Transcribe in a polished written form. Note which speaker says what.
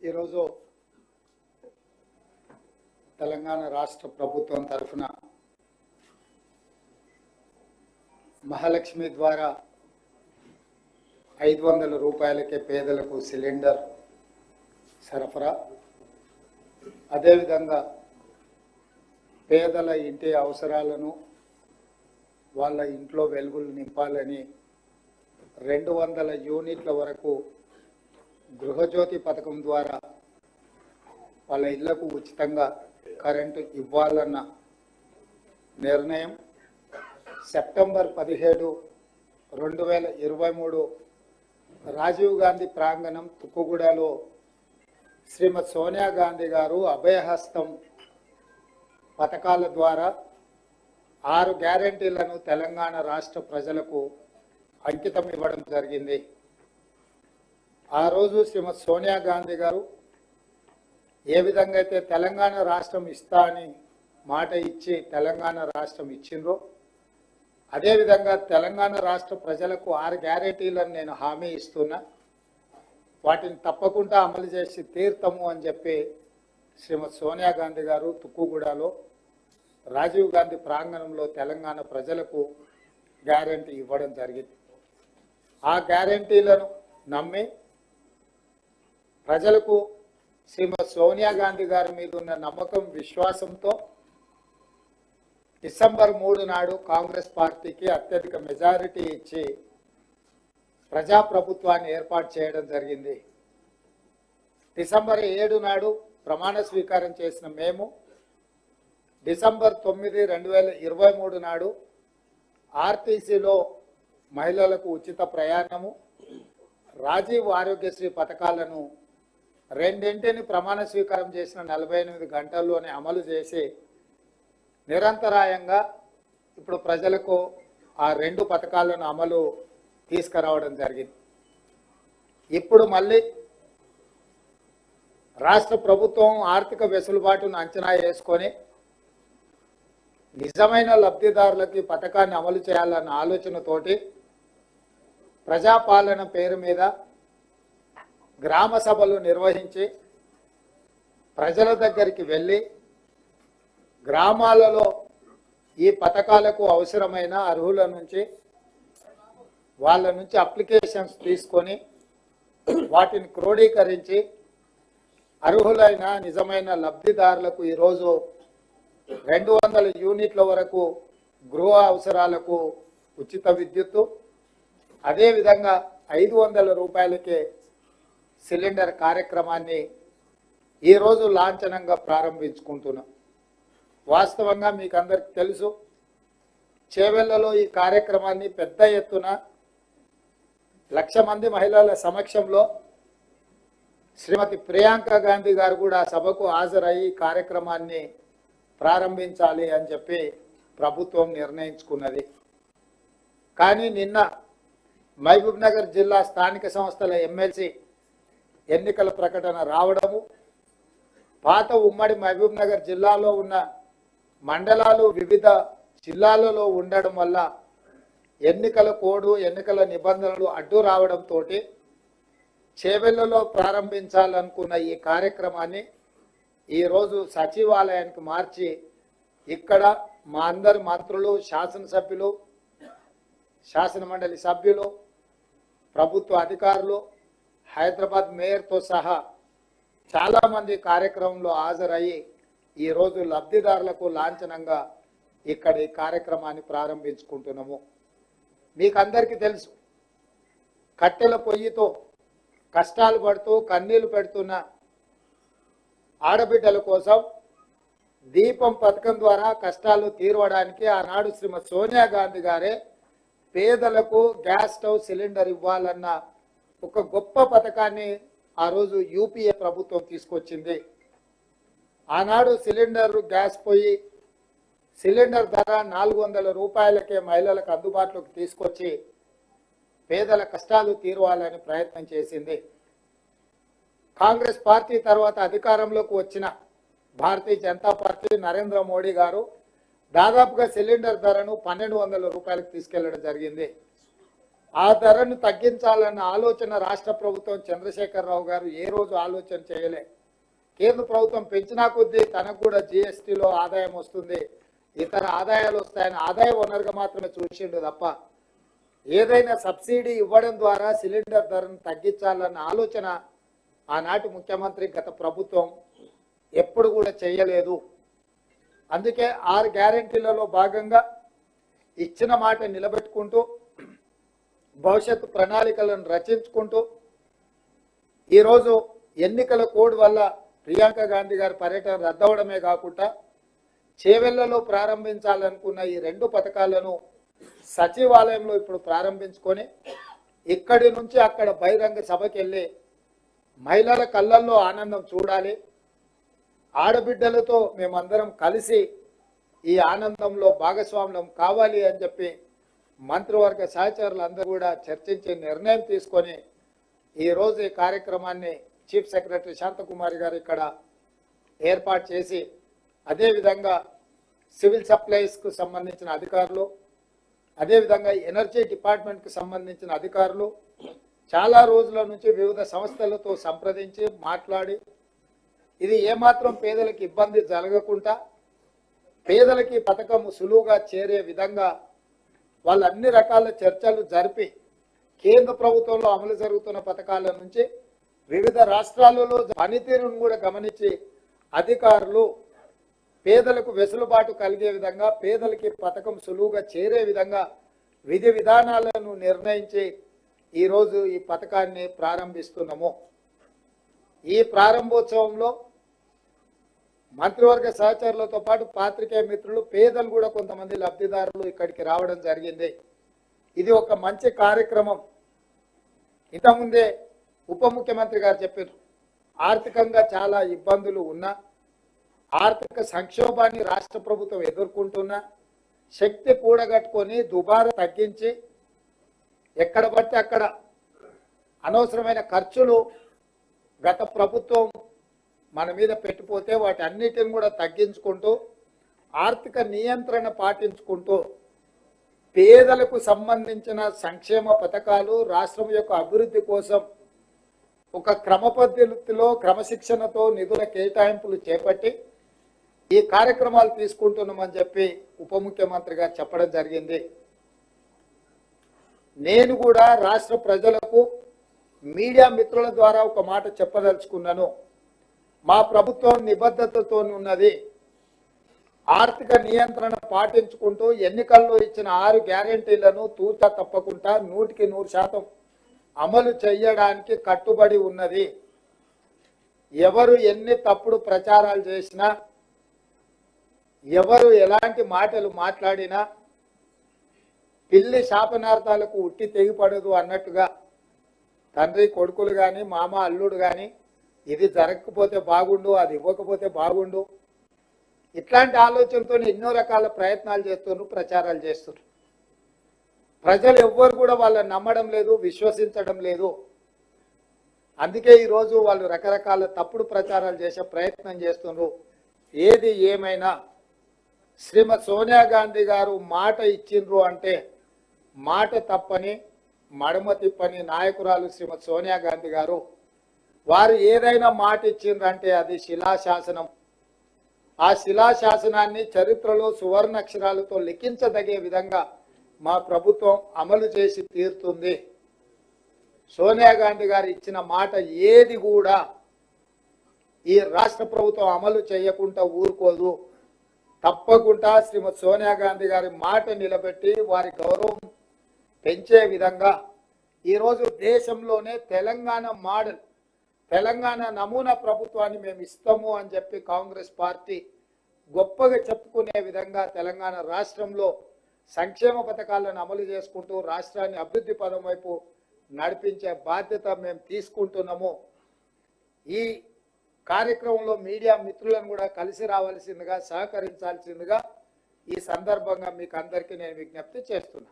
Speaker 1: ఈరోజు తెలంగాణ రాష్ట్ర ప్రభుత్వం తరఫున మహాలక్ష్మి ద్వారా 500 రూపాయలకే పేదలకు సిలిండర్ సరఫరా, అదేవిధంగా పేదల ఇంటి అవసరాలను వాళ్ళ ఇంట్లో వెలుగులు నింపాలని 200 యూనిట్ల వరకు గృహజ్యోతి పథకం ద్వారా వాళ్ళ ఇళ్లకు ఉచితంగా కరెంటు ఇవ్వాలన్న నిర్ణయం సెప్టెంబర్ 17, 2023 రాజీవ్ గాంధీ ప్రాంగణం తుక్కుగూడలో శ్రీమతి సోనియా గాంధీ గారు అభయహస్తం పథకాల ద్వారా 6 గ్యారెంటీలను తెలంగాణ రాష్ట్ర ప్రజలకు అంకితం ఇవ్వడం జరిగింది. ఆ రోజు శ్రీమతి సోనియా గాంధీ గారు ఏ విధంగా అయితే తెలంగాణ రాష్ట్రం ఇస్తా అని మాట ఇచ్చి తెలంగాణ రాష్ట్రం ఇచ్చిండ్రో, అదేవిధంగా తెలంగాణ రాష్ట్ర ప్రజలకు 6 గ్యారెంటీలను నేను హామీ ఇస్తున్నా, వాటిని తప్పకుండా అమలు చేసి తీర్తాము అని చెప్పి శ్రీమతి సోనియా గాంధీ గారు తుక్కుగూడలో రాజీవ్ గాంధీ ప్రాంగణంలో తెలంగాణ ప్రజలకు గ్యారెంటీ ఇవ్వడం జరిగింది. ఆ గ్యారెంటీలను నమ్మి ప్రజలకు శ్రీమతి సోనియా గాంధీ గారి మీద ఉన్న నమ్మకం, విశ్వాసంతో డిసెంబర్ 3 నాడు కాంగ్రెస్ పార్టీకి అత్యధిక మెజారిటీ ఇచ్చి ప్రజాప్రభుత్వాన్ని ఏర్పాటు చేయడం జరిగింది. డిసెంబర్ 7 నాడు ప్రమాణ స్వీకారం చేసిన మేము డిసెంబర్ 9, 2023 నాడు ఆర్టీసీలో మహిళలకు ఉచిత ప్రయాణము, రాజీవ్ ఆరోగ్యశ్రీ పథకాలను రెండింటిని ప్రమాణ స్వీకారం చేసిన 48 గంటల్లోనే అమలు చేసి నిరంతరాయంగా ఇప్పుడు ప్రజలకు ఆ 2 పథకాలను అమలు తీసుకురావడం జరిగింది. ఇప్పుడు మళ్ళీ రాష్ట్ర ప్రభుత్వం ఆర్థిక వెసులుబాటును అంచనా వేసుకొని నిజమైన లబ్ధిదారులకి పథకాన్ని అమలు చేయాలన్న ఆలోచనతోటి ప్రజాపాలన పేరు మీద గ్రామ సభలు నిర్వహించి ప్రజల దగ్గరికి వెళ్ళి గ్రామాలలో ఈ పథకాలకు అవసరమైన అర్హుల నుంచి వాళ్ళ నుంచి అప్లికేషన్స్ తీసుకొని వాటిని క్రోడీకరించి అర్హులైన నిజమైన లబ్ధిదారులకు ఈరోజు 200 యూనిట్ల వరకు గృహ అవసరాలకు ఉచిత విద్యుత్తు, అదేవిధంగా 500 రూపాయలకే సిలిండర్ కార్యక్రమాన్ని ఈరోజు లాంఛనంగా ప్రారంభించుకుంటున్నాం. వాస్తవంగా మీకు అందరికీ తెలుసు, చేవెళ్లలో ఈ కార్యక్రమాన్ని పెద్ద ఎత్తున 1,00,000 మంది మహిళల సమక్షంలో శ్రీమతి ప్రియాంక గాంధీ గారు కూడా సభకు హాజరయ్యి కార్యక్రమాన్ని ప్రారంభించాలి అని చెప్పి ప్రభుత్వం నిర్ణయించుకున్నది. కానీ నిన్న మహబూబ్ నగర్ జిల్లా స్థానిక సంస్థల ఎమ్మెల్సీ ఎన్నికల ప్రకటన రావడము, పాత ఉమ్మడి మహబూబ్ నగర్ జిల్లాలో ఉన్న మండలాలు వివిధ జిల్లాలలో ఉండడం వల్ల ఎన్నికల కోడ్, ఎన్నికల నిబంధనలు అడ్డు రావడంతో చేవెళ్లలో ప్రారంభించాలనుకున్న ఈ కార్యక్రమాన్ని ఈరోజు సచివాలయానికి మార్చి ఇక్కడ మా అందరి మంత్రులు, శాసనసభ్యులు, శాసనమండలి సభ్యులు, ప్రభుత్వ అధికారులు, హైదరాబాద్ మేయర్తో సహా చాలామంది కార్యక్రమంలో హాజరయ్యి ఈరోజు లబ్ధిదారులకు లాంఛనంగా ఇక్కడ ఈ కార్యక్రమాన్ని ప్రారంభించుకుంటున్నాము. మీకు అందరికీ తెలుసు, కట్టెల పొయ్యితో కష్టాలు పడుతూ కన్నీళ్లు పెడుతున్న ఆడబిడ్డల కోసం దీపం పథకం ద్వారా కష్టాలు తీరవడానికి ఆనాడు శ్రీమతి సోనియా గాంధీ గారే పేదలకు గ్యాస్ స్టవ్ సిలిండర్ ఇవ్వాలన్న ఒక గొప్ప పథకాన్ని ఆ రోజు యూపీఏ ప్రభుత్వం తీసుకొచ్చింది. ఆనాడు సిలిండర్ గ్యాస్ పొయ్యి సిలిండర్ ధర 400 రూపాయలకే మహిళలకు అందుబాటులోకి తీసుకొచ్చి పేదల కష్టాలు తీరవాలని ప్రయత్నం చేసింది. కాంగ్రెస్ పార్టీ తర్వాత అధికారంలోకి వచ్చిన భారతీయ జనతా పార్టీ, నరేంద్ర మోడీ గారు దాదాపుగా సిలిండర్ ధరను 1,200 రూపాయలకు తీసుకెళ్లడం జరిగింది. ఆ ధరను తగ్గించాలన్న ఆలోచన రాష్ట్ర ప్రభుత్వం చంద్రశేఖరరావు గారు ఏ రోజు ఆలోచన చేయలే. కేంద్ర ప్రభుత్వం పెంచినా కొద్దీ తనకు కూడా జిఎస్టీలో ఆదాయం వస్తుంది, ఇతర ఆదాయాలు వస్తాయని ఆదాయ వనరుగా మాత్రమే చూసిండు తప్ప ఏదైనా సబ్సిడీ ఇవ్వడం ద్వారా సిలిండర్ ధరను తగ్గించాలన్న ఆలోచన ఆనాటి ముఖ్యమంత్రి గత ప్రభుత్వం ఎప్పుడు కూడా చేయలేదు. అందుకే 6 గ్యారెంటీలలో భాగంగా ఇచ్చిన మాట నిలబెట్టుకుంటూ భవిష్యత్తు ప్రణాళికలను రచించుకుంటూ ఈరోజు ఎన్నికల కోడ్ వల్ల ప్రియాంక గాంధీ గారి పర్యటన రద్దవడమే కాకుండా చేవెళ్లలో ప్రారంభించాలనుకున్న ఈ 2 పథకాలను సచివాలయంలో ఇప్పుడు ప్రారంభించుకొని ఇక్కడి నుంచి అక్కడ బహిరంగ సభకి వెళ్ళి మహిళల కళ్ళల్లో ఆనందం చూడాలి, ఆడబిడ్డలతో మేమందరం కలిసి ఈ ఆనందంలో భాగస్వామ్యం కావాలి అని చెప్పి మంత్రివర్గ సహచరులు అందరూ కూడా చర్చించి నిర్ణయం తీసుకొని ఈరోజు ఈ కార్యక్రమాన్ని చీఫ్ సెక్రటరీ శాంతకుమారి గారు ఇక్కడ ఏర్పాటు చేసి అదేవిధంగా సివిల్ సప్లైస్కు సంబంధించిన అధికారులు, అదేవిధంగా ఎనర్జీ డిపార్ట్మెంట్కి సంబంధించిన అధికారులు చాలా రోజుల నుంచి వివిధ సంస్థలతో సంప్రదించి మాట్లాడి ఇది ఏమాత్రం పేదలకు ఇబ్బంది జరగకుండా పేదలకి పథకం సులువుగా చేరే విధంగా వాళ్ళు అన్ని రకాల చర్చలు జరిపి కేంద్ర ప్రభుత్వంలో అమలు జరుగుతున్న పథకాల నుంచి వివిధ రాష్ట్రాలలో పనితీరును కూడా గమనించి అధికారులు పేదలకు వెసులుబాటు కలిగే విధంగా పేదలకి పథకం సులువుగా చేరే విధంగా విధి విధానాలను నిర్ణయించి ఈరోజు ఈ పథకాన్ని ప్రారంభిస్తున్నాము. ఈ ప్రారంభోత్సవంలో మంత్రివర్గ సహచరులతో పాటు పాత్రికేయ మిత్రులు, పేదలు కూడా కొంతమంది లబ్ధిదారులు ఇక్కడికి రావడం జరిగింది. ఇది ఒక మంచి కార్యక్రమం. ఇంతకుముందే ఉప ముఖ్యమంత్రి గారు చెప్పారు, ఆర్థికంగా చాలా ఇబ్బందులు ఉన్నా, ఆర్థిక సంక్షోభాన్ని రాష్ట్ర ప్రభుత్వం ఎదుర్కొంటున్నా శక్తి కూడగట్టుకొని దుబారా తగ్గించి ఎక్కడ పడితే అక్కడ అనవసరమైన ఖర్చులు గత ప్రభుత్వం మన మీద పెట్టిపోతే వాటి అన్నిటిని కూడా తగ్గించుకుంటూ ఆర్థిక నియంత్రణ పాటించుకుంటూ పేదలకు సంబంధించిన సంక్షేమ పథకాలు రాష్ట్రం యొక్క అభివృద్ధి కోసం ఒక క్రమ పద్ధతిలో క్రమశిక్షణతో నిధుల కేటాయింపులు చేపట్టి ఈ కార్యక్రమాలు తీసుకుంటున్నామని చెప్పి ఉప ముఖ్యమంత్రి గారు చెప్పడం జరిగింది. నేను కూడా రాష్ట్ర ప్రజలకు మీడియా మిత్రుల ద్వారా ఒక మాట చెప్పదలుచుకున్నాను. మా ప్రభుత్వం నిబద్ధతతో ఉన్నది. ఆర్థిక నియంత్రణ పాటించుకుంటూ ఎన్నికల్లో ఇచ్చిన 6 గ్యారెంటీలను తూచా తప్పకుండా 100% అమలు చేయడానికి కట్టుబడి ఉన్నది. ఎవరు ఎన్ని తప్పుడు ప్రచారాలు చేసినా, ఎవరు ఎలాంటి మాటలు మాట్లాడినా పిల్లి శాపనార్థాలకు ఉట్టి తెగిపడదు అన్నట్టుగా తండ్రి కొడుకులు కానీ మామ అల్లుడు కానీ ఇది జరగకపోతే బాగుండు, అది ఇవ్వకపోతే బాగుండు, ఇట్లాంటి ఆలోచనతో ఎన్నో రకాల ప్రయత్నాలు చేస్తున్నారు, ప్రచారాలు చేస్తున్నారు. ప్రజలు ఎవ్వరు కూడా వాళ్ళని నమ్మడం లేదు, విశ్వసించడం లేదు. అందుకే ఈరోజు వాళ్ళు రకరకాల తప్పుడు ప్రచారాలు చేసే ప్రయత్నం చేస్తున్నారు. ఏది ఏమైనా శ్రీమతి సోనియా గాంధీ గారు మాట ఇచ్చిండ్రు అంటే మాట తప్పని మడమ తిప్పని నాయకురాలు శ్రీమతి సోనియా గాంధీ గారు. వారు ఏదైనా మాట ఇచ్చిండ్రంటే అది శిలాశాసనం. ఆ శిలాశాసనాన్ని చరిత్రలో సువర్ణ అక్షరాలతో లిఖించదగే విధంగా మా ప్రభుత్వం అమలు చేసి తీరుతుంది. సోనియా గాంధీ గారు ఇచ్చిన మాట ఏది కూడా ఈ రాష్ట్ర ప్రభుత్వం అమలు చేయకుండా ఊరుకోదు. తప్పకుండా శ్రీమతి సోనియా గాంధీ గారి మాట నిలబెట్టి వారి గౌరవం పెంచే విధంగా ఈరోజు దేశంలోనే తెలంగాణ మోడల్, తెలంగాణ నమూనా ప్రభుత్వాన్ని మేము ఇస్తాము అని చెప్పి కాంగ్రెస్ పార్టీ గొప్పగా చెప్పుకునే విధంగా తెలంగాణ రాష్ట్రంలో సంక్షేమ పథకాలను అమలు చేసుకుంటూ రాష్ట్రాన్ని అభివృద్ధి పదం వైపు నడిపించే బాధ్యత మేము తీసుకుంటున్నాము. ఈ కార్యక్రమంలో మీడియా మిత్రులను కూడా కలిసి రావాల్సిందిగా, సహకరించాల్సిందిగా ఈ సందర్భంగా మీకు అందరికీ నేను విజ్ఞప్తి చేస్తున్నా.